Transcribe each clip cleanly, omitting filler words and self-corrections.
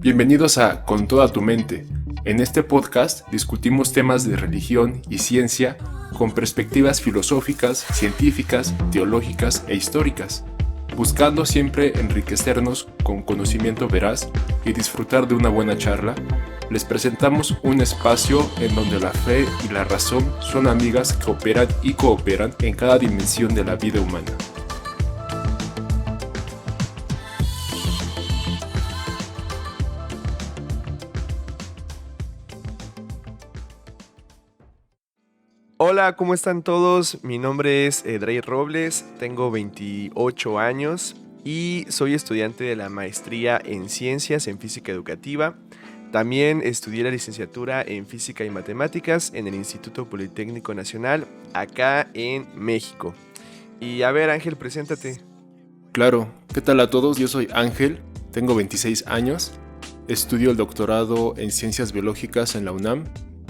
Bienvenidos a Con toda tu mente. En este podcast discutimos temas de religión y ciencia con perspectivas filosóficas, científicas, teológicas e históricas, buscando siempre enriquecernos con conocimiento veraz y disfrutar de una buena charla. Les presentamos un espacio en donde la fe y la razón son amigas que operan y cooperan en cada dimensión de la vida humana. Hola, ¿cómo están todos? Mi nombre es Edrey Robles, tengo 28 años y soy estudiante de la maestría en Ciencias en Física Educativa. También estudié la licenciatura en Física y Matemáticas en el Instituto Politécnico Nacional, acá en México. Y a ver, Ángel, preséntate. Claro, ¿qué tal a todos? Yo soy Ángel, tengo 26 años, estudio el doctorado en Ciencias Biológicas en la UNAM,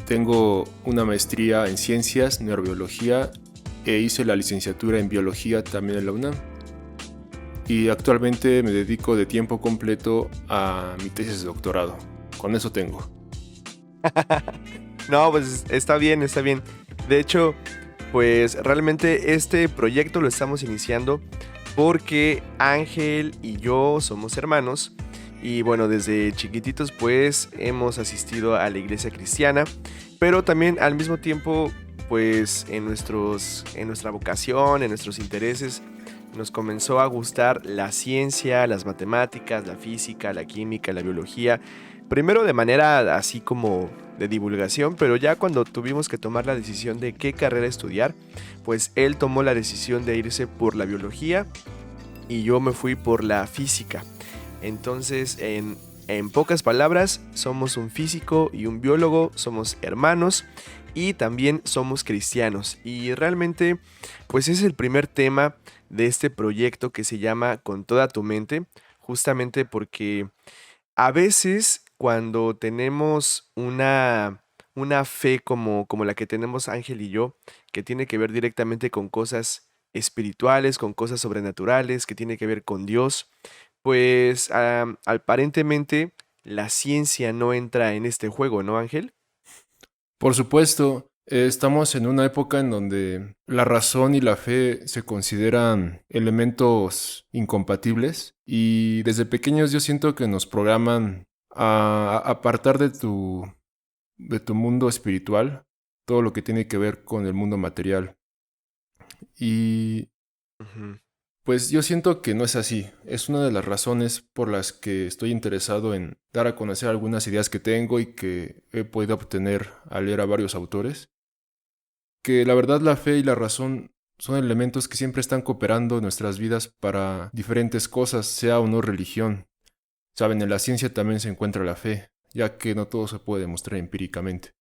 tengo una maestría en Ciencias, Neurobiología e hice la licenciatura en Biología también en la UNAM. Y actualmente me dedico de tiempo completo a mi tesis de doctorado. Con eso tengo. No, pues está bien, está bien. De hecho, pues realmente este proyecto lo estamos iniciando porque Ángel y yo somos hermanos y bueno, desde chiquititos pues hemos asistido a la iglesia cristiana, pero también al mismo tiempo pues en nuestra vocación, en nuestros intereses nos comenzó a gustar la ciencia, las matemáticas, la física, la química, la biología. Primero de manera así como de divulgación, pero ya cuando tuvimos que tomar la decisión de qué carrera estudiar, pues él tomó la decisión de irse por la biología y yo me fui por la física. Entonces, en pocas palabras, somos un físico y un biólogo, somos hermanos y también somos cristianos. Y realmente, pues es el primer tema de este proyecto que se llama Con toda tu mente, justamente porque a veces cuando tenemos una fe como la que tenemos Ángel y yo, que tiene que ver directamente con cosas espirituales, con cosas sobrenaturales, que tiene que ver con Dios, pues aparentemente la ciencia no entra en este juego, ¿no, Ángel? Por supuesto, estamos en una época en donde la razón y la fe se consideran elementos incompatibles y desde pequeños yo siento que nos programan a apartar de tu mundo espiritual todo lo que tiene que ver con el mundo material. Y Ujú. pues yo siento que no es así. Es una de las razones por las que estoy interesado en dar a conocer algunas ideas que tengo y que he podido obtener al leer a varios autores. Que la verdad la fe y la razón son elementos que siempre están cooperando en nuestras vidas para diferentes cosas, sea o no religión. Saben, en la ciencia también se encuentra la fe, ya que no todo se puede demostrar empíricamente.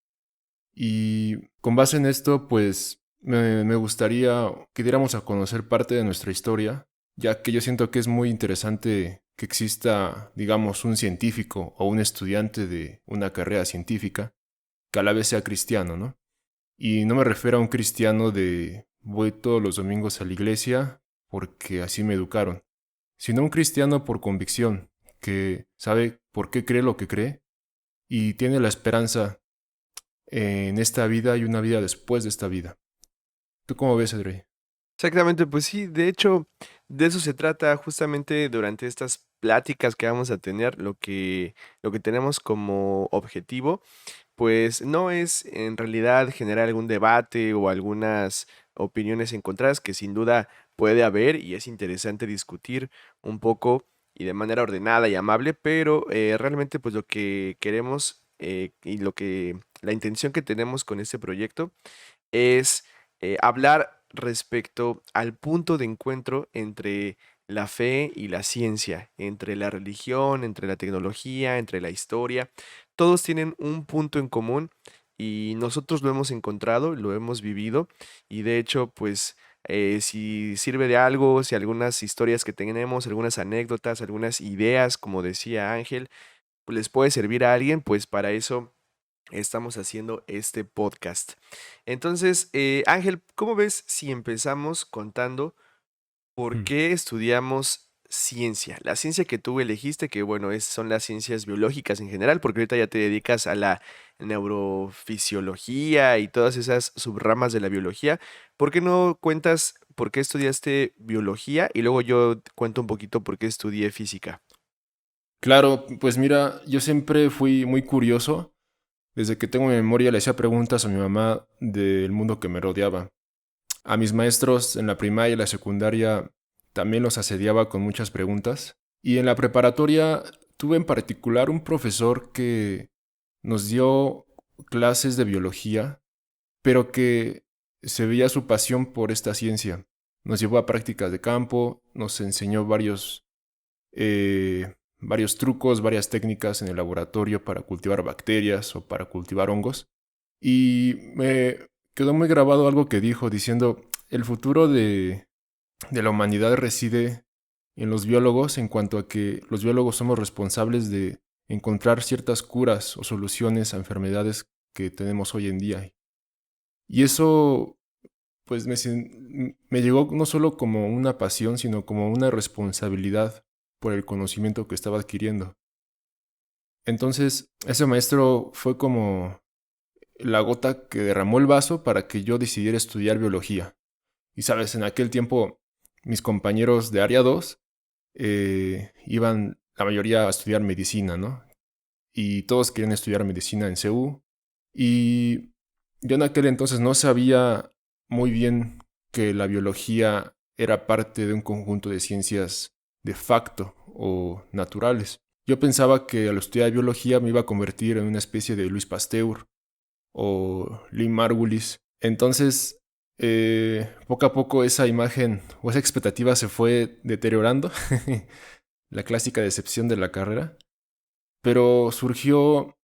Y con base en esto, pues me gustaría que diéramos a conocer parte de nuestra historia, ya que yo siento que es muy interesante que exista, digamos, un científico o un estudiante de una carrera científica que a la vez sea cristiano, ¿no? Y no me refiero a un cristiano de voy todos los domingos a la iglesia porque así me educaron, sino un cristiano por convicción, que sabe por qué cree lo que cree y tiene la esperanza en esta vida y una vida después de esta vida. ¿Tú cómo ves, Edrey? Exactamente, pues sí, de hecho, de eso se trata justamente durante estas pláticas que vamos a tener, lo que tenemos como objetivo. Pues no es en realidad generar algún debate o algunas opiniones encontradas que sin duda puede haber y es interesante discutir un poco y de manera ordenada y amable, pero realmente pues lo que queremos y la intención que tenemos con este proyecto es hablar respecto al punto de encuentro entre la fe y la ciencia, entre la religión, entre la tecnología, entre la historia. Todos tienen un punto en común y nosotros lo hemos encontrado, lo hemos vivido y de hecho, pues si sirve de algo, si algunas historias que tenemos, algunas anécdotas, algunas ideas, como decía Ángel, pues les puede servir a alguien, pues para eso estamos haciendo este podcast. Entonces, Ángel, ¿cómo ves si empezamos contando por Hmm. qué estudiamos ciencia? La ciencia que tú elegiste, que bueno, son las ciencias biológicas en general, porque ahorita ya te dedicas a la neurofisiología y todas esas subramas de la biología. ¿Por qué no cuentas por qué estudiaste biología y luego yo te cuento un poquito por qué estudié física? Claro, pues mira, yo siempre fui muy curioso. Desde que tengo memoria le hacía preguntas a mi mamá del mundo que me rodeaba. A mis maestros en la primaria y la secundaria también los asediaba con muchas preguntas. Y en la preparatoria tuve en particular un profesor que nos dio clases de biología, pero que se veía su pasión por esta ciencia. Nos llevó a prácticas de campo, nos enseñó varios trucos, varias técnicas en el laboratorio para cultivar bacterias o para cultivar hongos. Y me quedó muy grabado algo que dijo, diciendo, el futuro de la humanidad reside en los biólogos en cuanto a que los biólogos somos responsables de encontrar ciertas curas o soluciones a enfermedades que tenemos hoy en día. Y eso pues me llegó no solo como una pasión, sino como una responsabilidad por el conocimiento que estaba adquiriendo. Entonces, ese maestro fue como la gota que derramó el vaso para que yo decidiera estudiar biología. Y sabes, en aquel tiempo mis compañeros de área 2 iban la mayoría a estudiar medicina, ¿no? Y todos querían estudiar medicina en CU. Y yo en aquel entonces no sabía muy bien que la biología era parte de un conjunto de ciencias de facto o naturales. Yo pensaba que al estudiar biología me iba a convertir en una especie de Luis Pasteur o Lee Margulis. Entonces, poco a poco esa imagen o esa expectativa se fue deteriorando, la clásica decepción de la carrera, pero yo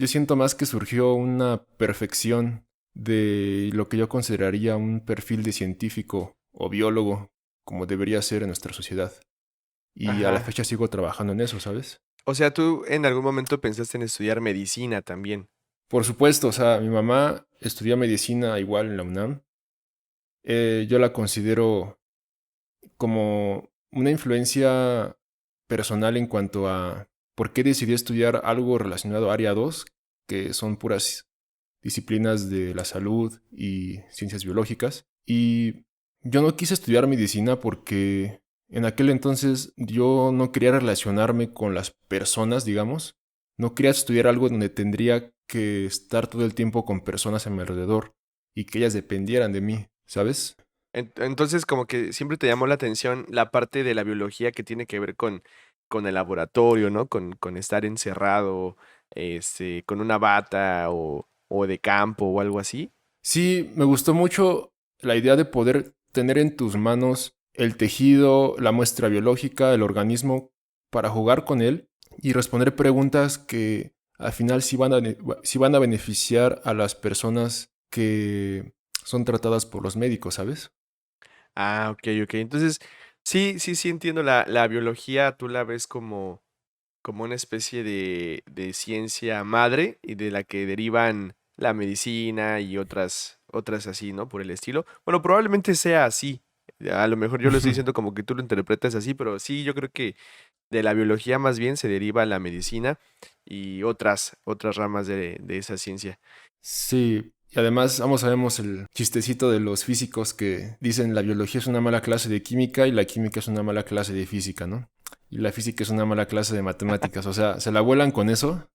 siento más que surgió una perfección de lo que yo consideraría un perfil de científico o biólogo, como debería ser en nuestra sociedad. Y a la Ajá. fecha sigo trabajando en eso, ¿sabes? O sea, tú en algún momento pensaste en estudiar medicina también. Por supuesto, o sea, mi mamá estudió medicina igual en la UNAM. Yo la considero como una influencia personal en cuanto a por qué decidí estudiar algo relacionado a área 2, que son puras disciplinas de la salud y ciencias biológicas. Y yo no quise estudiar medicina porque en aquel entonces yo no quería relacionarme con las personas, digamos. No quería estudiar algo donde tendría que estar todo el tiempo con personas a mi alrededor y que ellas dependieran de mí, ¿sabes? Entonces, como que siempre te llamó la atención la parte de la biología que tiene que ver con el laboratorio, ¿no? Con estar encerrado, con una bata o de campo o algo así. Sí, me gustó mucho la idea de poder tener en tus manos el tejido, la muestra biológica, el organismo, para jugar con él y responder preguntas que al final sí van a beneficiar a las personas que son tratadas por los médicos, ¿sabes? Ah, ok, ok. Entonces, sí entiendo la biología, tú la ves como una especie de ciencia madre y de la que derivan la medicina y otras así, ¿no? Por el estilo. Bueno, probablemente sea así. A lo mejor yo lo estoy diciendo como que tú lo interpretas así, pero sí, yo creo que de la biología más bien se deriva la medicina y otras ramas de esa ciencia. Sí, y además, vamos, sabemos el chistecito de los físicos que dicen la biología es una mala clase de química y la química es una mala clase de física, ¿no? Y la física es una mala clase de matemáticas, o sea, se la vuelan con eso.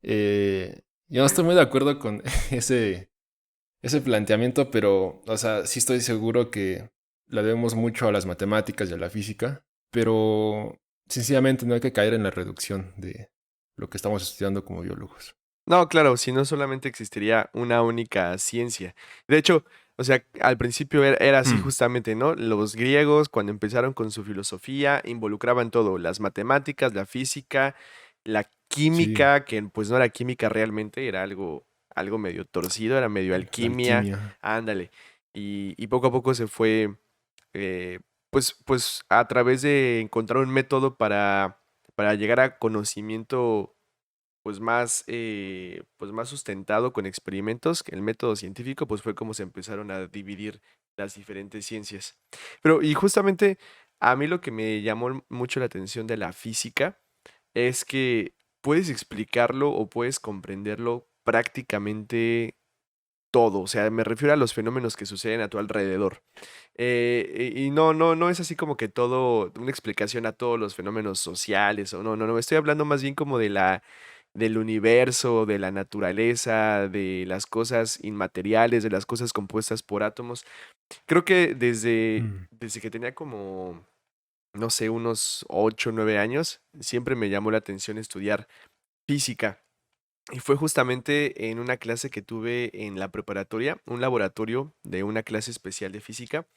Yo no estoy muy de acuerdo con ese planteamiento, pero, o sea, sí estoy seguro que la debemos mucho a las matemáticas y a la física, pero sencillamente no hay que caer en la reducción de lo que estamos estudiando como biólogos. No, claro, si no solamente existiría una única ciencia. De hecho, o sea, al principio era así Hmm, justamente, ¿no? Los griegos, cuando empezaron con su filosofía, involucraban todo, las matemáticas, la física, la sí, química, que pues no era química realmente, era algo medio torcido, era medio la alquimia, alquimia. ándale. Y poco a poco se fue, eh, pues a través de encontrar un método para llegar a conocimiento pues más sustentado con experimentos, que el método científico, pues fue como se empezaron a dividir las diferentes ciencias. Pero, y justamente a mí lo que me llamó mucho la atención de la física es que puedes explicarlo o puedes comprenderlo prácticamente todo, o sea, me refiero a los fenómenos que suceden a tu alrededor. Y no es así como que todo, una explicación a todos los fenómenos sociales, o no, estoy hablando más bien como del universo, de la naturaleza, de las cosas inmateriales, de las cosas compuestas por átomos. Creo que Mm. desde que tenía como, no sé, unos 8 o 9 años, siempre me llamó la atención estudiar física. Y fue justamente en una clase que tuve en la preparatoria, un laboratorio de una clase especial de física,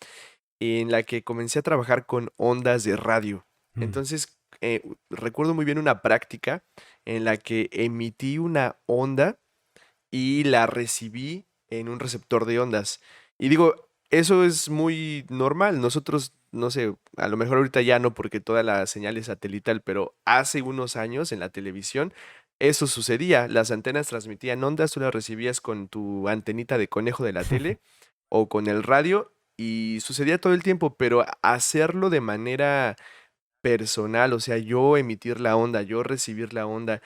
en la que comencé a trabajar con ondas de radio. Mm. Entonces, recuerdo muy bien una práctica en la que emití una onda y la recibí en un receptor de ondas. Y digo, eso es muy normal. Nosotros, no sé, a lo mejor ahorita ya no porque toda la señal es satelital, pero hace unos años en la televisión eso sucedía. Las antenas transmitían ondas, tú las recibías con tu antenita de conejo de la tele o con el radio y sucedía todo el tiempo, pero hacerlo de manera personal, o sea, yo emitir la onda, yo recibir la onda,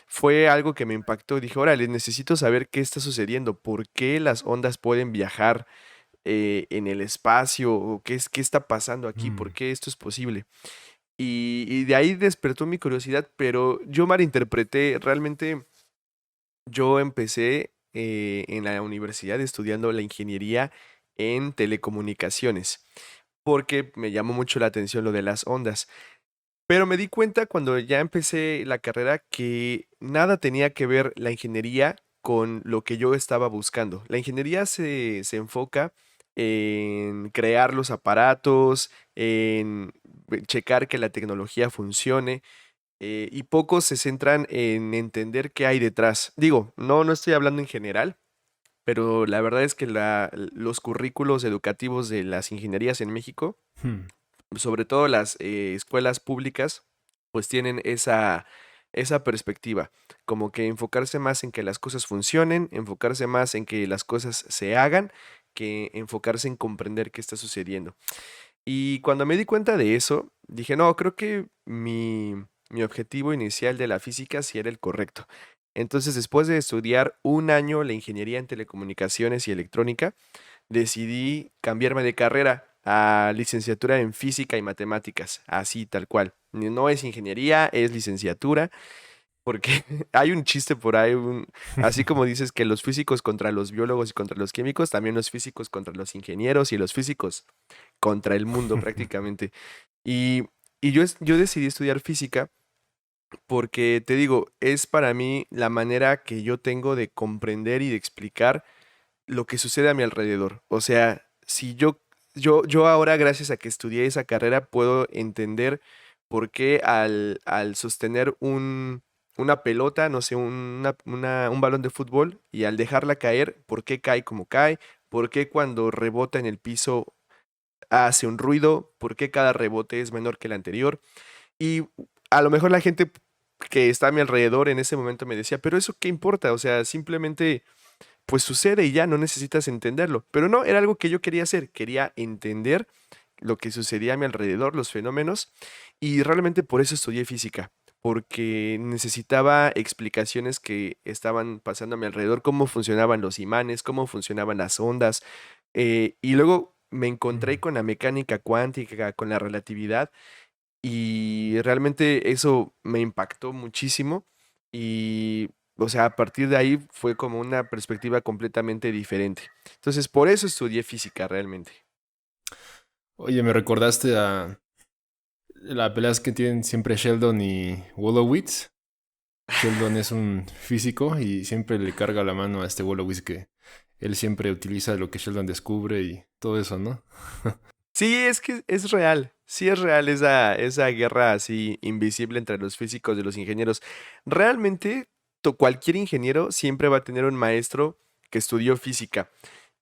fue algo que me impactó. Dije, órale, necesito saber qué está sucediendo, por qué las ondas pueden viajar en el espacio, o qué está pasando aquí, por Mm. qué esto es posible. Y de ahí despertó mi curiosidad, pero yo malinterpreté, realmente yo empecé en la universidad estudiando la ingeniería en telecomunicaciones, porque me llamó mucho la atención lo de las ondas. Pero me di cuenta cuando ya empecé la carrera que nada tenía que ver la ingeniería con lo que yo estaba buscando. La ingeniería se enfoca en crear los aparatos, en checar que la tecnología funcione, y pocos se centran en entender qué hay detrás. Digo, no estoy hablando en general, pero la verdad es que los currículos educativos de las ingenierías en México, Mm. sobre todo las escuelas públicas, pues tienen esa perspectiva, como que enfocarse más en que las cosas funcionen, enfocarse más en que las cosas se hagan, que enfocarse en comprender qué está sucediendo. Y cuando me di cuenta de eso, dije, no, creo que mi objetivo inicial de la física sí era el correcto. Entonces, después de estudiar un año la ingeniería en telecomunicaciones y electrónica, decidí cambiarme de carrera a licenciatura en física y matemáticas, así tal cual. No es ingeniería, es licenciatura, porque hay un chiste por ahí, así como dices que los físicos contra los biólogos y contra los químicos, también los físicos contra los ingenieros y los físicos contra el mundo prácticamente. Y, yo decidí estudiar física porque, te digo, es para mí la manera que yo tengo de comprender y de explicar lo que sucede a mi alrededor. O sea, si yo ahora, gracias a que estudié esa carrera, puedo entender por qué al sostener una pelota, no sé, un balón de fútbol, y al dejarla caer, por qué cae como cae, por qué cuando rebota en el piso hace un ruido, por qué cada rebote es menor que el anterior. Y a lo mejor la gente que está a mi alrededor en ese momento me decía, pero eso qué importa, o sea, simplemente pues sucede y ya no necesitas entenderlo. Pero no, era algo que yo quería hacer, quería entender lo que sucedía a mi alrededor, los fenómenos, y realmente por eso estudié física, porque necesitaba explicaciones que estaban pasando a mi alrededor, cómo funcionaban los imanes, cómo funcionaban las ondas, y luego me encontré Mm. con la mecánica cuántica, con la relatividad, y realmente eso me impactó muchísimo y, o sea, a partir de ahí fue como una perspectiva completamente diferente. Entonces, por eso estudié física realmente. Oye, me recordaste a las peleas que tienen siempre Sheldon y Wolowitz. Sheldon es un físico y siempre le carga la mano a este Wolowitz que él siempre utiliza lo que Sheldon descubre y todo eso, ¿no? Sí, es que es real. Sí es real esa guerra así invisible entre los físicos y los ingenieros. Realmente, cualquier ingeniero siempre va a tener un maestro que estudió física.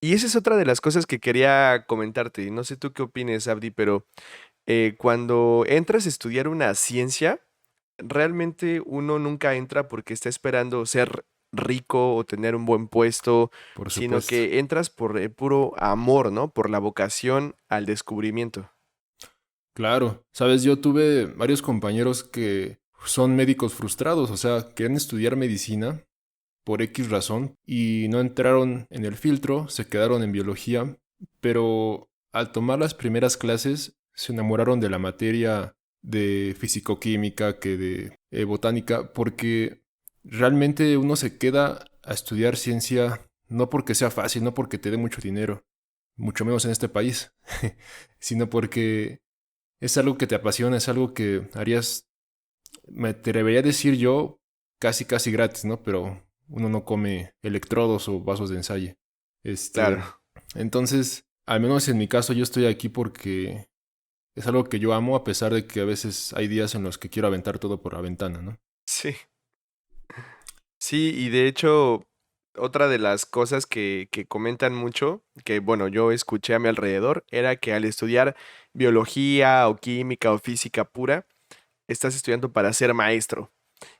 Y esa es otra de las cosas que quería comentarte. No sé tú qué opines, Abdi, pero cuando entras a estudiar una ciencia, realmente uno nunca entra porque está esperando ser rico o tener un buen puesto, Por sino supuesto. que entras por puro amor, ¿no? Por la vocación al descubrimiento. Claro, sabes, yo tuve varios compañeros que son médicos frustrados, o sea, querían estudiar medicina por X razón y no entraron en el filtro, se quedaron en biología, pero al tomar las primeras clases se enamoraron de la materia de fisicoquímica que de botánica, porque realmente uno se queda a estudiar ciencia no porque sea fácil, no porque te dé mucho dinero, mucho menos en este país, sino porque es algo que te apasiona, es algo que harías, me atrevería a decir yo, casi casi gratis, ¿no? Pero uno no come electrodos o vasos de ensayo. Claro, Entonces, al menos en mi caso, yo estoy aquí porque es algo que yo amo, a pesar de que a veces hay días en los que quiero aventar todo por la ventana, ¿no? sí. Sí, y de hecho, otra de las cosas que comentan mucho, que bueno, yo escuché a mi alrededor, era que al estudiar biología o química o física pura, estás estudiando para ser maestro.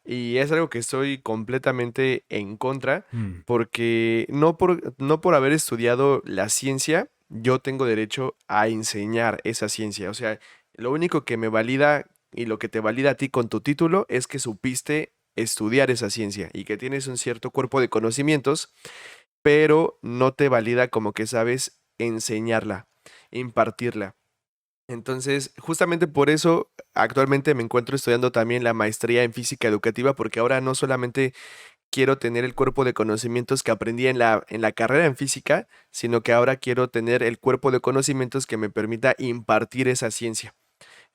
Y es algo que estoy completamente en contra, Mm. porque no por haber estudiado la ciencia, yo tengo derecho a enseñar esa ciencia. O sea, lo único que me valida y lo que te valida a ti con tu título es que supiste estudiar esa ciencia y que tienes un cierto cuerpo de conocimientos, pero no te valida como que sabes enseñarla, impartirla. Entonces, justamente por eso actualmente me encuentro estudiando también la maestría en física educativa, porque ahora no solamente quiero tener el cuerpo de conocimientos que aprendí en la carrera en física, sino que ahora quiero tener el cuerpo de conocimientos que me permita impartir esa ciencia.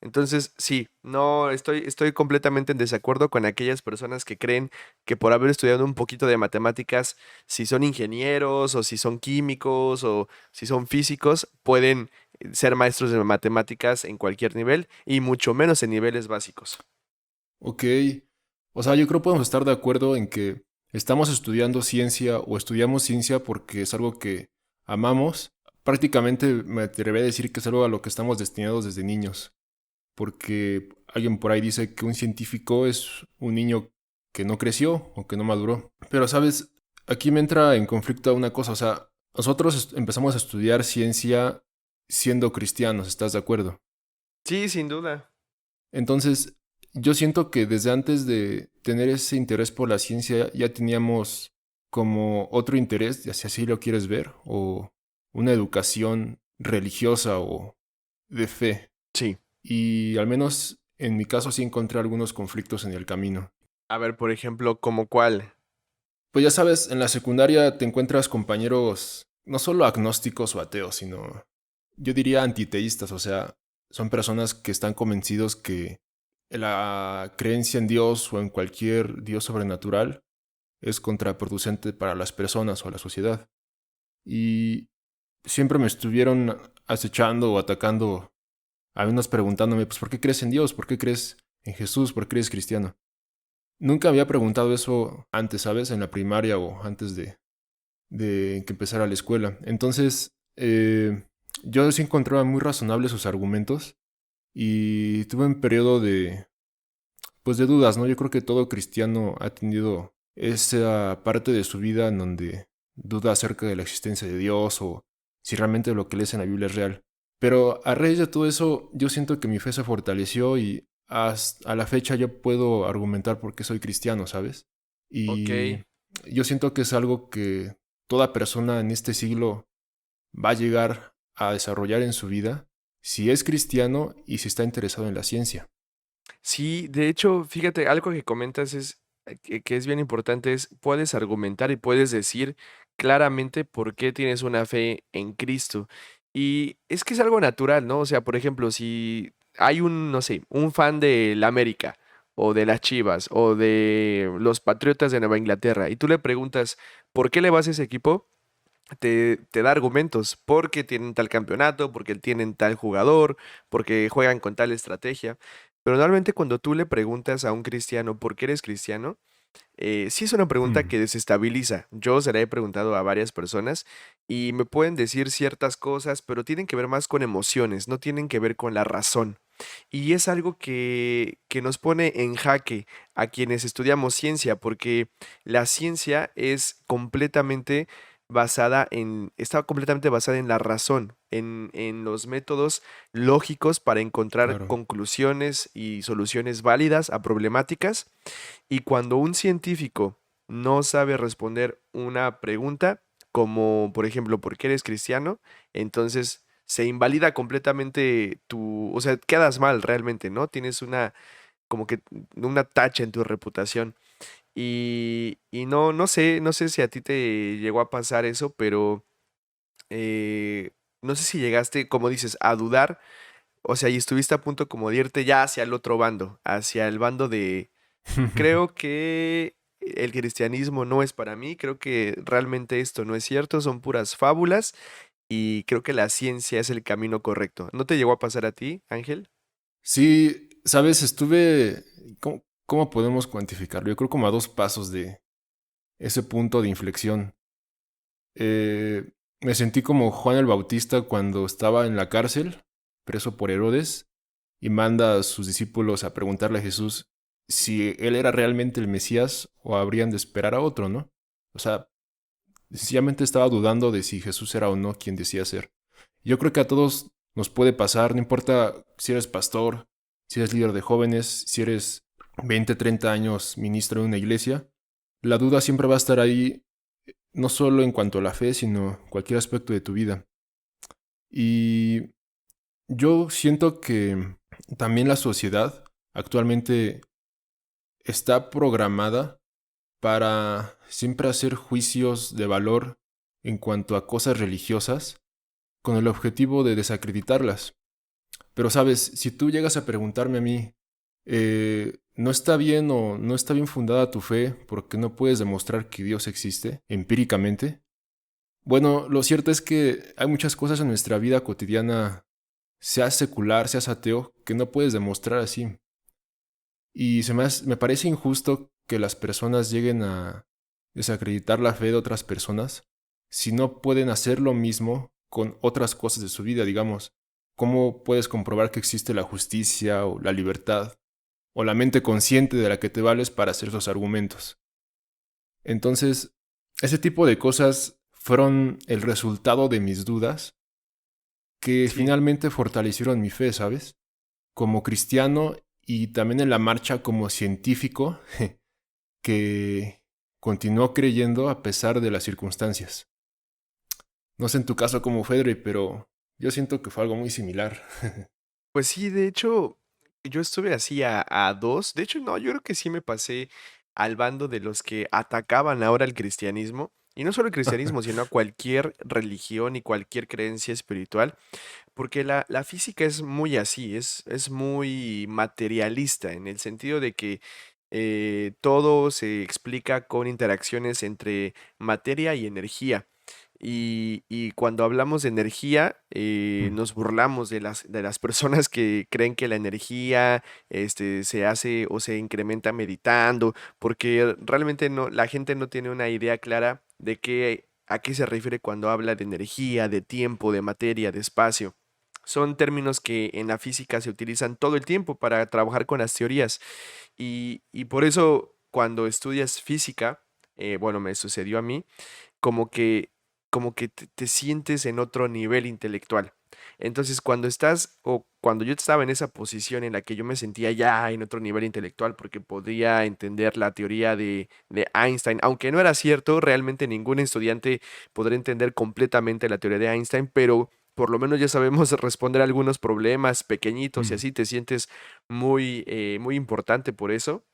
Entonces, sí, no estoy completamente en desacuerdo con aquellas personas que creen que por haber estudiado un poquito de matemáticas, si son ingenieros o si son químicos o si son físicos, pueden ser maestros de matemáticas en cualquier nivel y mucho menos en niveles básicos. Ok. O sea, yo creo que podemos estar de acuerdo en que estamos estudiando ciencia o estudiamos ciencia porque es algo que amamos. Prácticamente me atrevería a decir que es algo a lo que estamos destinados desde niños. Porque alguien por ahí dice que un científico es un niño que no creció o que no maduró. Pero, ¿sabes? Aquí me entra en conflicto una cosa, o sea, nosotros empezamos a estudiar ciencia siendo cristianos, ¿estás de acuerdo? Sí, sin duda. Entonces, yo siento que desde antes de tener ese interés por la ciencia ya teníamos como otro interés, ya si así lo quieres ver, o una educación religiosa o de fe. Sí. Y al menos en mi caso sí encontré algunos conflictos en el camino. A ver, por ejemplo, ¿como cuál? Pues ya sabes, en la secundaria te encuentras compañeros no solo agnósticos o ateos, sino yo diría antiteístas, o sea, son personas que están convencidos que la creencia en Dios o en cualquier Dios sobrenatural es contraproducente para las personas o la sociedad. Y siempre me estuvieron acechando o atacando, a menos preguntándome, pues, ¿por qué crees en Dios? ¿Por qué crees en Jesús? ¿Por qué eres cristiano? Nunca había preguntado eso antes, ¿sabes? En la primaria o antes de que empezara la escuela. Entonces, yo sí encontraba muy razonables sus argumentos y tuve un periodo pues de dudas, ¿no? Yo creo que todo cristiano ha tenido esa parte de su vida en donde duda acerca de la existencia de Dios o si realmente lo que lees en la Biblia es real. Pero a raíz de todo eso, yo siento que mi fe se fortaleció y hasta a la fecha yo puedo argumentar por qué soy cristiano, ¿sabes? Ok. Y yo siento que es algo que toda persona en este siglo va a llegar a desarrollar en su vida si es cristiano y si está interesado en la ciencia. Sí, de hecho, fíjate, algo que comentas es que es bien importante es puedes argumentar y puedes decir claramente por qué tienes una fe en Cristo. Y es que es algo natural, ¿no? O sea, por ejemplo, si hay un, no sé, un fan de la América o de las Chivas o de los Patriotas de Nueva Inglaterra y tú le preguntas, ¿por qué le vas a ese equipo? Te da argumentos, porque tienen tal campeonato, porque tienen tal jugador, porque juegan con tal estrategia. Pero normalmente cuando tú le preguntas a un cristiano por qué eres cristiano, sí es una pregunta Hmm. que desestabiliza. Yo se la he preguntado a varias personas y me pueden decir ciertas cosas, pero tienen que ver más con emociones, no tienen que ver con la razón. Y es algo que nos pone en jaque a quienes estudiamos ciencia, porque la ciencia es completamente estaba completamente basada en la razón, en los métodos lógicos para encontrar Claro. conclusiones y soluciones válidas a problemáticas. Y cuando un científico no sabe responder una pregunta, como por ejemplo, ¿por qué eres cristiano? Entonces se invalida completamente o sea, quedas mal realmente, ¿no? Tienes como que una tacha en tu reputación. Y no sé si a ti te llegó a pasar eso, pero no sé si llegaste, como dices, a dudar, o sea, y estuviste a punto como de irte ya hacia el otro bando, hacia el bando de creo que el cristianismo no es para mí, creo que realmente esto no es cierto, son puras fábulas y creo que la ciencia es el camino correcto. ¿No te llegó a pasar a ti, Ángel? Sí, sabes, ¿cómo podemos cuantificarlo? Yo creo como a 2 pasos de ese punto de inflexión. Me sentí como Juan el Bautista cuando estaba en la cárcel, preso por Herodes, y manda a sus discípulos a preguntarle a Jesús si él era realmente el Mesías o habrían de esperar a otro, ¿no? O sea, sencillamente estaba dudando de si Jesús era o no quien decía ser. Yo creo que a todos nos puede pasar, no importa si eres pastor, si eres líder de jóvenes, si eres 20, 30 años ministro de una iglesia, la duda siempre va a estar ahí, no solo en cuanto a la fe, sino cualquier aspecto de tu vida. Y yo siento que también la sociedad actualmente está programada para siempre hacer juicios de valor en cuanto a cosas religiosas con el objetivo de desacreditarlas. Pero sabes, si tú llegas a preguntarme a mí, ¿no está bien o no está bien fundada tu fe porque no puedes demostrar que Dios existe empíricamente? Bueno, lo cierto es que hay muchas cosas en nuestra vida cotidiana, seas secular, seas ateo, que no puedes demostrar así. Y me parece injusto que las personas lleguen a desacreditar la fe de otras personas si no pueden hacer lo mismo con otras cosas de su vida, digamos. ¿Cómo puedes comprobar que existe la justicia o la libertad o la mente consciente de la que te vales para hacer esos argumentos? Entonces, ese tipo de cosas fueron el resultado de mis dudas que Sí. finalmente fortalecieron mi fe, ¿sabes? Como cristiano y también en la marcha como científico que continuó creyendo a pesar de las circunstancias. No sé en tu caso cómo fue, Dre, pero yo siento que fue algo muy similar. Pues sí, de hecho, yo estuve así a dos. De hecho, no, yo creo que sí me pasé al bando de los que atacaban ahora el cristianismo. Y no solo el cristianismo, sino a cualquier religión y cualquier creencia espiritual. Porque la física es muy así, es muy materialista en el sentido de que todo se explica con interacciones entre materia y energía. Y cuando hablamos de energía, nos burlamos de las personas que creen que la energía se hace o se incrementa meditando, porque realmente no, la gente no tiene una idea clara de a qué se refiere cuando habla de energía, de tiempo, de materia, de espacio. Son términos que en la física se utilizan todo el tiempo para trabajar con las teorías. Y por eso cuando estudias física, bueno, me sucedió a mí, como que, como que te sientes en otro nivel intelectual. Entonces, cuando yo estaba en esa posición en la que yo me sentía ya en otro nivel intelectual, porque podía entender la teoría de Einstein, aunque no era cierto, realmente ningún estudiante podrá entender completamente la teoría de Einstein, pero por lo menos ya sabemos responder a algunos problemas pequeñitos y Mm. así te sientes muy importante por eso.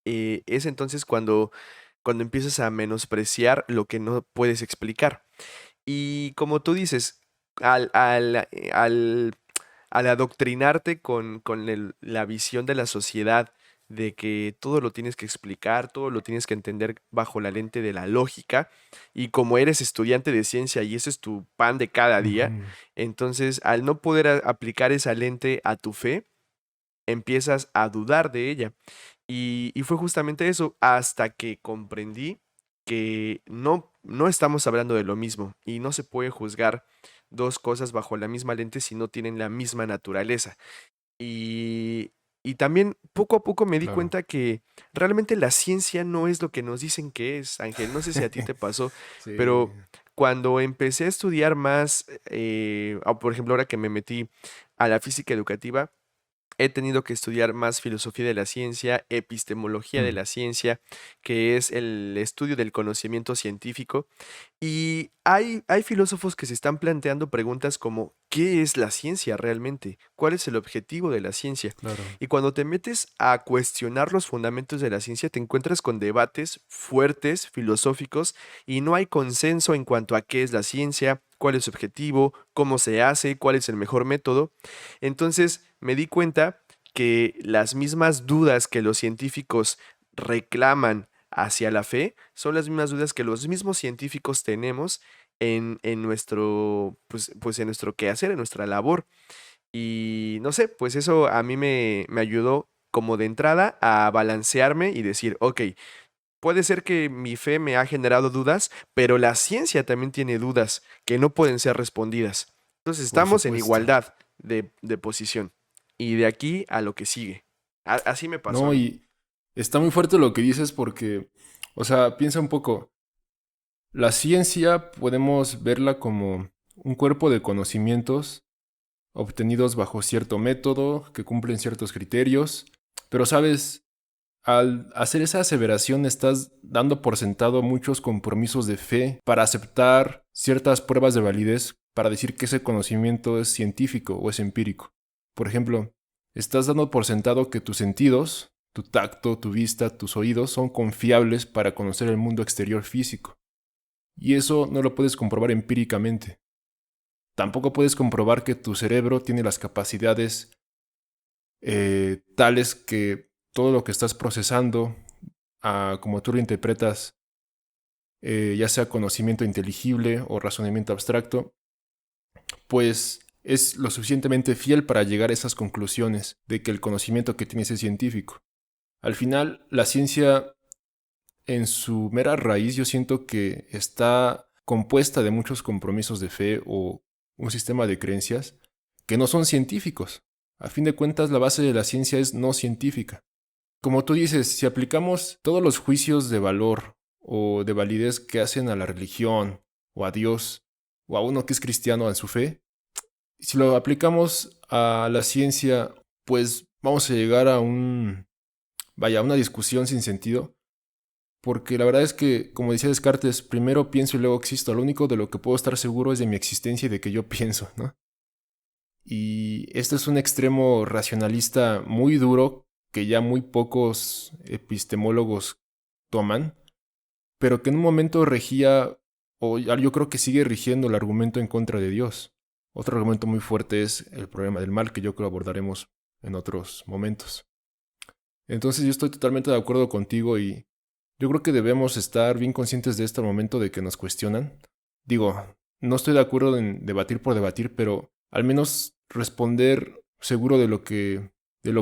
Es entonces cuando empiezas a menospreciar lo que no puedes explicar. Y como tú dices, al adoctrinarte con la visión de la sociedad de que todo lo tienes que explicar, todo lo tienes que entender bajo la lente de la lógica, y como eres estudiante de ciencia y ese es tu pan de cada día, Ujú. entonces al no poder aplicar esa lente a tu fe, empiezas a dudar de ella. Y fue justamente eso, hasta que comprendí que no estamos hablando de lo mismo y no se puede juzgar dos cosas bajo la misma lente si no tienen la misma naturaleza. Y, Y también poco a poco me di Claro. cuenta que realmente la ciencia no es lo que nos dicen que es, Ángel. No sé si a ti te pasó, Sí. pero cuando empecé a estudiar más, por ejemplo, ahora que me metí a la física educativa, he tenido que estudiar más filosofía de la ciencia, epistemología de Mm, la ciencia, que es el estudio del conocimiento científico. Y hay filósofos que se están planteando preguntas como, ¿qué es la ciencia realmente? ¿Cuál es el objetivo de la ciencia? claro. Y cuando te metes a cuestionar los fundamentos de la ciencia, te encuentras con debates fuertes, filosóficos, y no hay consenso en cuanto a qué es la ciencia, cuál es su objetivo, cómo se hace, cuál es el mejor método. Entonces me di cuenta que las mismas dudas que los científicos reclaman hacia la fe son las mismas dudas que los mismos científicos tenemos en nuestro, pues en nuestro quehacer, en nuestra labor. Y no sé, pues eso a mí me ayudó como de entrada a balancearme y decir, ok, puede ser que mi fe me ha generado dudas, pero la ciencia también tiene dudas que no pueden ser respondidas. Entonces Por estamos en supuesto. igualdad de posición. Y de aquí a lo que sigue. Así me pasó a No, mí. y está muy fuerte lo que dices porque, o sea, piensa un poco. La ciencia podemos verla como un cuerpo de conocimientos obtenidos bajo cierto método, que cumplen ciertos criterios, pero sabes, al hacer esa aseveración estás dando por sentado muchos compromisos de fe para aceptar ciertas pruebas de validez para decir que ese conocimiento es científico o es empírico. Por ejemplo, estás dando por sentado que tus sentidos, tu tacto, tu vista, tus oídos son confiables para conocer el mundo exterior físico. Y eso no lo puedes comprobar empíricamente. Tampoco puedes comprobar que tu cerebro tiene las capacidades tales que todo lo que estás procesando, como tú lo interpretas, ya sea conocimiento inteligible o razonamiento abstracto, pues es lo suficientemente fiel para llegar a esas conclusiones de que el conocimiento que tienes es científico. Al final, la ciencia en su mera raíz yo siento que está compuesta de muchos compromisos de fe o un sistema de creencias que no son científicos. A fin de cuentas, la base de la ciencia es no científica. Como tú dices, si aplicamos todos los juicios de valor o de validez que hacen a la religión o a Dios o a uno que es cristiano en su fe, si lo aplicamos a la ciencia, pues vamos a llegar a a una discusión sin sentido, porque la verdad es que, como decía Descartes, primero pienso y luego existo. Lo único de lo que puedo estar seguro es de mi existencia y de que yo pienso, ¿no? Y este es un extremo racionalista muy duro que ya muy pocos epistemólogos toman, pero que en un momento regía, o yo creo que sigue rigiendo el argumento en contra de Dios. Otro argumento muy fuerte es el problema del mal, que yo creo abordaremos en otros momentos. Entonces yo estoy totalmente de acuerdo contigo y yo creo que debemos estar bien conscientes de este momento de que nos cuestionan. Digo, no estoy de acuerdo en debatir por debatir, pero al menos responder seguro de lo que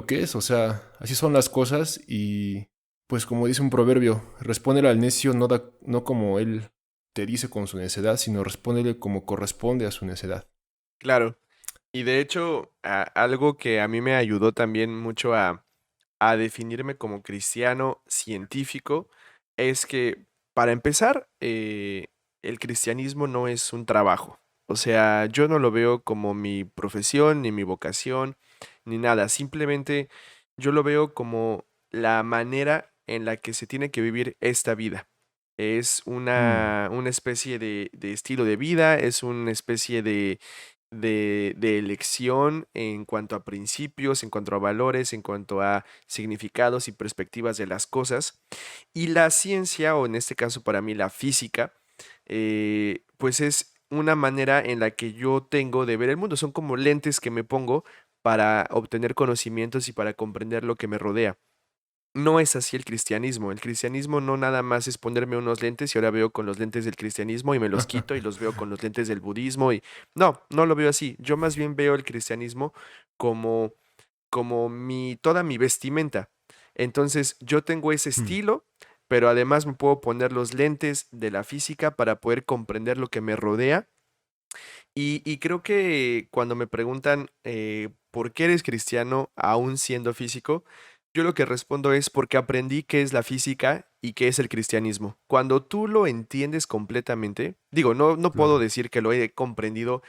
es. O sea, así son las cosas y pues como dice un proverbio, respóndele al necio no como él te dice con su necedad, sino respóndele como corresponde a su necedad. Claro. Y de hecho, algo que a mí me ayudó también mucho a definirme como cristiano científico es que, para empezar, el cristianismo no es un trabajo. O sea, yo no lo veo como mi profesión, ni mi vocación, ni nada. Simplemente yo lo veo como la manera en la que se tiene que vivir esta vida. Es Mm, una especie de estilo de vida, es una especie de elección en cuanto a principios, en cuanto a valores, en cuanto a significados y perspectivas de las cosas. Y la ciencia, o en este caso para mí la física, pues es una manera en la que yo tengo de ver el mundo. Son como lentes que me pongo para obtener conocimientos y para comprender lo que me rodea. No es así el cristianismo. El cristianismo no nada más es ponerme unos lentes y ahora veo con los lentes del cristianismo y me los quito y los veo con los lentes del budismo y no, no lo veo así. Yo más bien veo el cristianismo como toda mi vestimenta. Entonces, yo tengo ese mm, estilo, pero además me puedo poner los lentes de la física para poder comprender lo que me rodea Y creo que cuando me preguntan por qué eres cristiano aún siendo físico, yo lo que respondo es porque aprendí qué es la física y qué es el cristianismo. Cuando tú lo entiendes completamente, digo, no puedo Claro. decir que lo he comprendido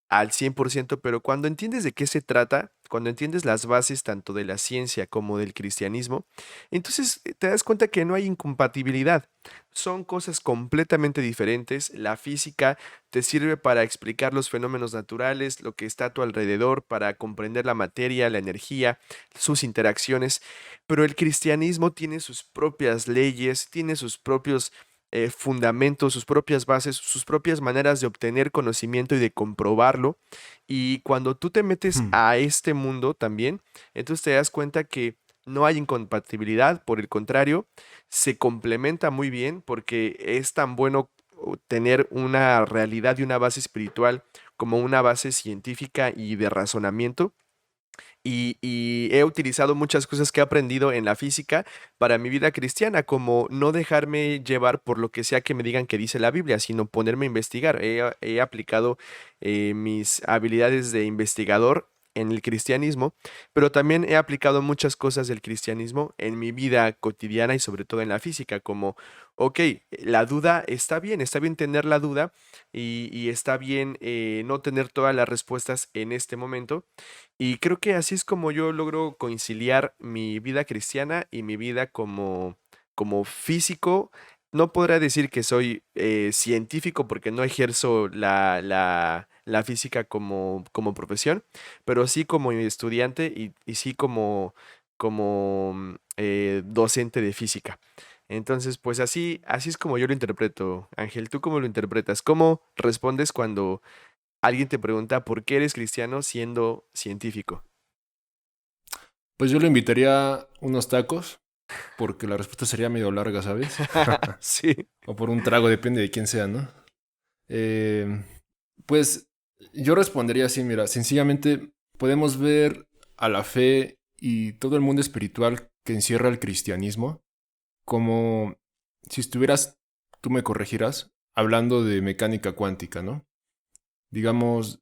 al 100%, pero cuando entiendes de qué se trata, cuando entiendes las bases tanto de la ciencia como del cristianismo, entonces te das cuenta que no hay incompatibilidad. Son cosas completamente diferentes. La física te sirve para explicar los fenómenos naturales, lo que está a tu alrededor, para comprender la materia, la energía, sus interacciones, pero el cristianismo tiene sus propias leyes, tiene sus propios fundamentos, sus propias bases, sus propias maneras de obtener conocimiento y de comprobarlo. Y cuando tú te metes Hmm. a este mundo también, entonces te das cuenta que no hay incompatibilidad, por el contrario, se complementa muy bien porque es tan bueno tener una realidad y una base espiritual como una base científica y de razonamiento. Y he utilizado muchas cosas que he aprendido en la física para mi vida cristiana, como no dejarme llevar por lo que sea que me digan que dice la Biblia, sino ponerme a investigar. He aplicado mis habilidades de investigador en el cristianismo, pero también he aplicado muchas cosas del cristianismo en mi vida cotidiana y sobre todo en la física, como, ok, la duda está bien tener la duda y está bien no tener todas las respuestas en este momento, y creo que así es como yo logro conciliar mi vida cristiana y mi vida como físico. No podrá decir que soy científico porque no ejerzo la física como profesión, pero sí como estudiante y sí como docente de física. Entonces, pues así es como yo lo interpreto, Ángel. ¿Tú cómo lo interpretas? ¿Cómo respondes cuando alguien te pregunta por qué eres cristiano siendo científico? Pues yo le invitaría a unos tacos, porque la respuesta sería medio larga, ¿sabes? Sí. O por un trago, depende de quién sea, ¿no? Eh, pues yo respondería así, mira, sencillamente podemos ver a la fe y todo el mundo espiritual que encierra el cristianismo como si estuvieras, tú me corregirás, hablando de mecánica cuántica, ¿no? Digamos,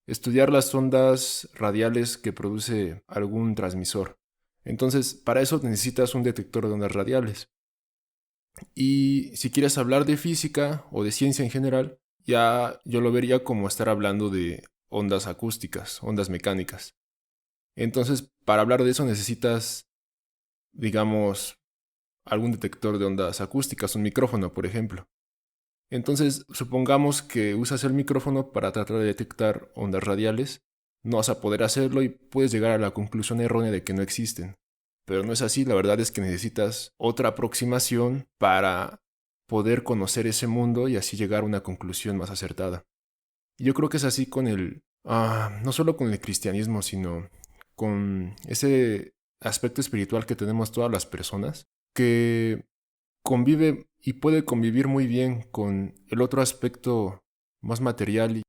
estudiar las ondas radiales que produce algún transmisor. Entonces, para eso necesitas un detector de ondas radiales. Y si quieres hablar de física o de ciencia en general, ya yo lo vería como estar hablando de ondas acústicas, ondas mecánicas. Entonces, para hablar de eso necesitas, digamos, algún detector de ondas acústicas, un micrófono, por ejemplo. Entonces, supongamos que usas el micrófono para tratar de detectar ondas radiales. No vas a poder hacerlo y puedes llegar a la conclusión errónea de que no existen. Pero no es así, la verdad es que necesitas otra aproximación para poder conocer ese mundo y así llegar a una conclusión más acertada. Y yo creo que es así con no solo con el cristianismo, sino con ese aspecto espiritual que tenemos todas las personas, que convive y puede convivir muy bien con el otro aspecto más material y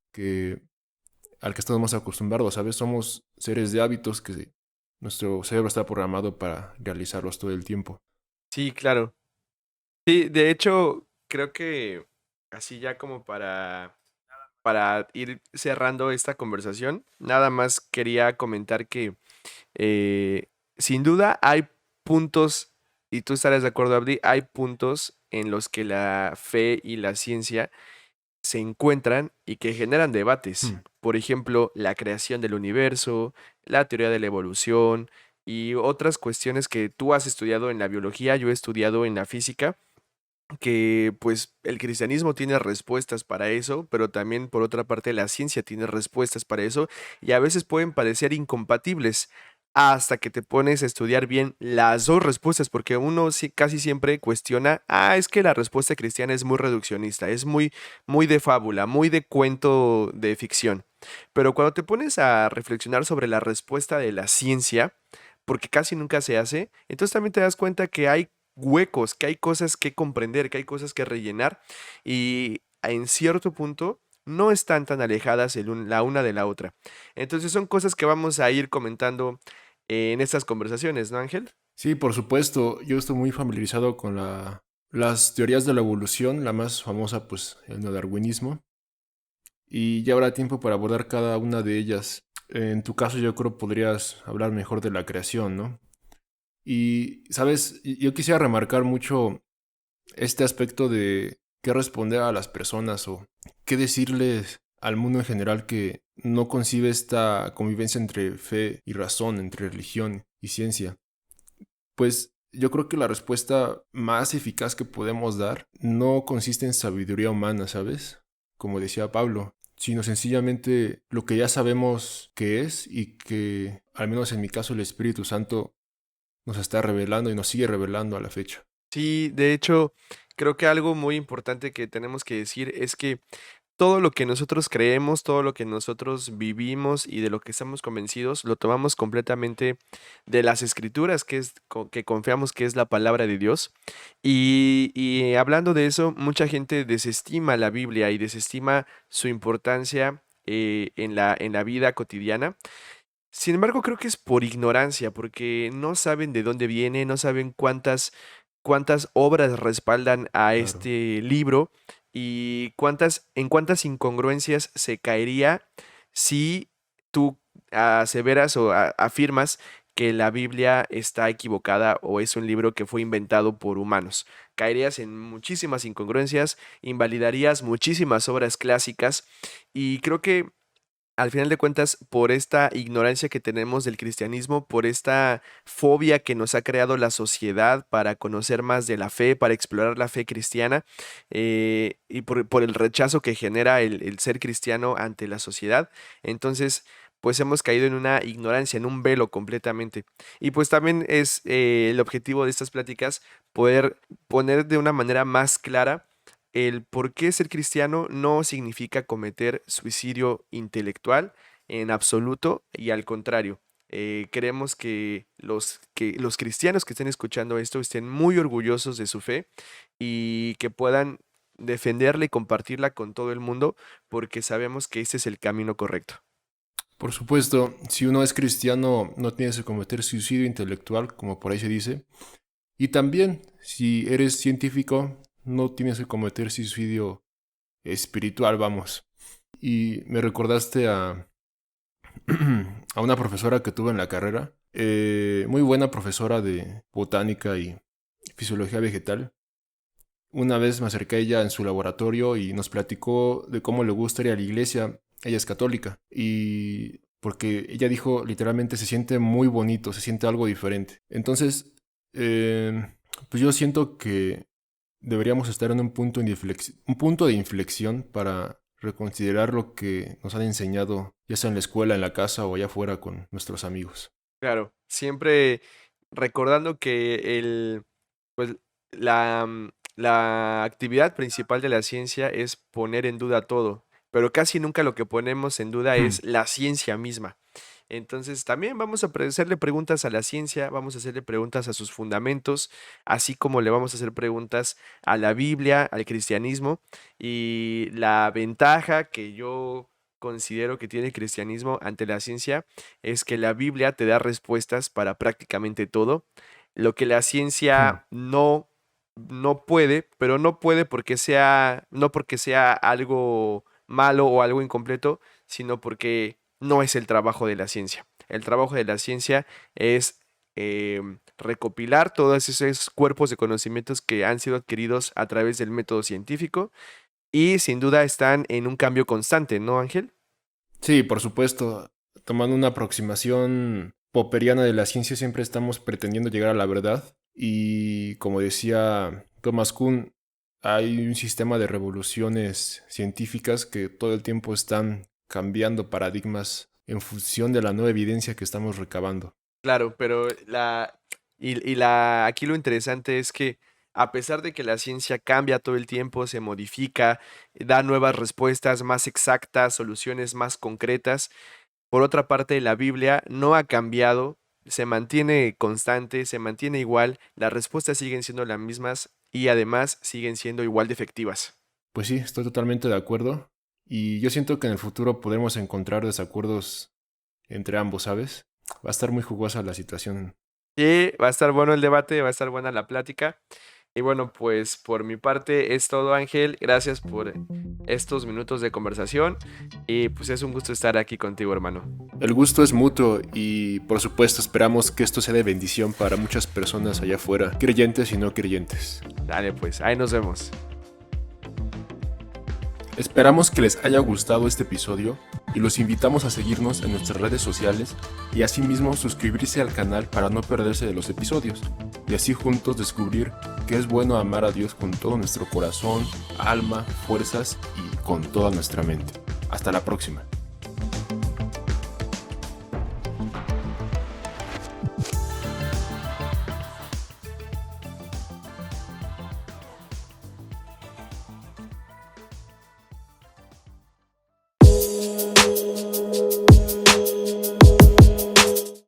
al que estamos acostumbrados, ¿sabes? Somos seres de hábitos que nuestro cerebro está programado para realizarlos todo el tiempo. Sí, claro. Sí, de hecho, creo que así ya como para ir cerrando esta conversación, nada más quería comentar que sin duda hay puntos, y tú estarás de acuerdo, Abdi, hay puntos en los que la fe y la ciencia se encuentran y que generan debates. Hmm. Por ejemplo, la creación del universo, la teoría de la evolución y otras cuestiones que tú has estudiado en la biología, yo he estudiado en la física, que pues el cristianismo tiene respuestas para eso, pero también por otra parte la ciencia tiene respuestas para eso y a veces pueden parecer incompatibles hasta que te pones a estudiar bien las dos respuestas, porque uno casi siempre cuestiona, es que la respuesta cristiana es muy reduccionista, es muy de fábula, muy de cuento de ficción. Pero cuando te pones a reflexionar sobre la respuesta de la ciencia, porque casi nunca se hace, entonces también te das cuenta que hay huecos, que hay cosas que comprender, que hay cosas que rellenar y en cierto punto no están tan alejadas la una de la otra. Entonces son cosas que vamos a ir comentando en estas conversaciones, ¿no, Ángel? Sí, por supuesto, yo estoy muy familiarizado con las teorías de la evolución, la más famosa, pues, el neodarwinismo. y ya habrá tiempo para abordar cada una de ellas. En tu caso yo creo podrías hablar mejor de la creación, ¿no? Y, sabes, yo quisiera remarcar mucho este aspecto de qué responder a las personas o qué decirles al mundo en general que no concibe esta convivencia entre fe y razón, entre religión y ciencia. Pues yo creo que la respuesta más eficaz que podemos dar no consiste en sabiduría humana, ¿sabes? Como decía Pablo, sino sencillamente lo que ya sabemos que es y que, al menos en mi caso, el Espíritu Santo nos está revelando y nos sigue revelando a la fecha. Sí, de hecho, creo que algo muy importante que tenemos que decir es que todo lo que nosotros creemos, todo lo que nosotros vivimos y de lo que estamos convencidos, lo tomamos completamente de las escrituras, que confiamos que es la palabra de Dios. Y hablando de eso, mucha gente desestima la Biblia y desestima su importancia en la vida cotidiana. Sin embargo, creo que es por ignorancia, porque no saben de dónde viene, no saben cuántas obras respaldan a Claro. este libro y en cuántas incongruencias se caería si tú aseveras o afirmas que la Biblia está equivocada o es un libro que fue inventado por humanos. Caerías en muchísimas incongruencias, invalidarías muchísimas obras clásicas y creo que al final de cuentas, por esta ignorancia que tenemos del cristianismo, por esta fobia que nos ha creado la sociedad para conocer más de la fe, para explorar la fe cristiana, y por el rechazo que genera el ser cristiano ante la sociedad, entonces, pues hemos caído en una ignorancia, en un velo completamente. Y pues también es el objetivo de estas pláticas poder poner de una manera más clara el por qué ser cristiano no significa cometer suicidio intelectual en absoluto y al contrario. Queremos que los cristianos que estén escuchando esto estén muy orgullosos de su fe y que puedan defenderla y compartirla con todo el mundo porque sabemos que ese es el camino correcto. Por supuesto, si uno es cristiano, no tienes que cometer suicidio intelectual, como por ahí se dice. Y también, si eres científico, no tienes que cometer suicidio espiritual, vamos. Y me recordaste a, a una profesora que tuve en la carrera, muy buena profesora de botánica y fisiología vegetal. Una vez me acerqué a ella en su laboratorio y nos platicó de cómo le gusta ir a la iglesia. Ella es católica y porque ella dijo literalmente se siente muy bonito, se siente algo diferente. Entonces, pues yo siento que deberíamos estar en un punto de inflexión para reconsiderar lo que nos han enseñado, ya sea en la escuela, en la casa o allá afuera con nuestros amigos. Claro, siempre recordando que pues, la actividad principal de la ciencia es poner en duda todo, pero casi nunca lo que ponemos en duda es la ciencia misma. Entonces, también vamos a hacerle preguntas a la ciencia, vamos a hacerle preguntas a sus fundamentos, así como le vamos a hacer preguntas a la Biblia, al cristianismo. Y la ventaja que yo considero que tiene el cristianismo ante la ciencia es que la Biblia te da respuestas para prácticamente todo, lo que la ciencia no puede, pero no puede no porque sea algo malo o algo incompleto, sino porque no es el trabajo de la ciencia. El trabajo de la ciencia es recopilar todos esos cuerpos de conocimientos que han sido adquiridos a través del método científico y sin duda están en un cambio constante, ¿no, Ángel? Sí, por supuesto. Tomando una aproximación popperiana de la ciencia, siempre estamos pretendiendo llegar a la verdad. Y como decía Thomas Kuhn, hay un sistema de revoluciones científicas que todo el tiempo están cambiando paradigmas en función de la nueva evidencia que estamos recabando. Claro, pero aquí lo interesante es que a pesar de que la ciencia cambia todo el tiempo, se modifica, da nuevas respuestas más exactas, soluciones más concretas, por otra parte, la Biblia no ha cambiado, se mantiene constante, se mantiene igual, las respuestas siguen siendo las mismas y además siguen siendo igual de efectivas. Pues sí, estoy totalmente de acuerdo. Y yo siento que en el futuro podremos encontrar desacuerdos entre ambos, ¿sabes? Va a estar muy jugosa la situación. Y va a estar bueno el debate, va a estar buena la plática. Y bueno, pues por mi parte es todo, Ángel. Gracias por estos minutos de conversación y pues es un gusto estar aquí contigo, hermano. El gusto es mutuo y por supuesto esperamos que esto sea de bendición para muchas personas allá afuera, creyentes y no creyentes. Dale, pues, ahí nos vemos. Esperamos que les haya gustado este episodio y los invitamos a seguirnos en nuestras redes sociales y asimismo suscribirse al canal para no perderse de los episodios y así juntos descubrir que es bueno amar a Dios con todo nuestro corazón, alma, fuerzas y con toda nuestra mente. Hasta la próxima.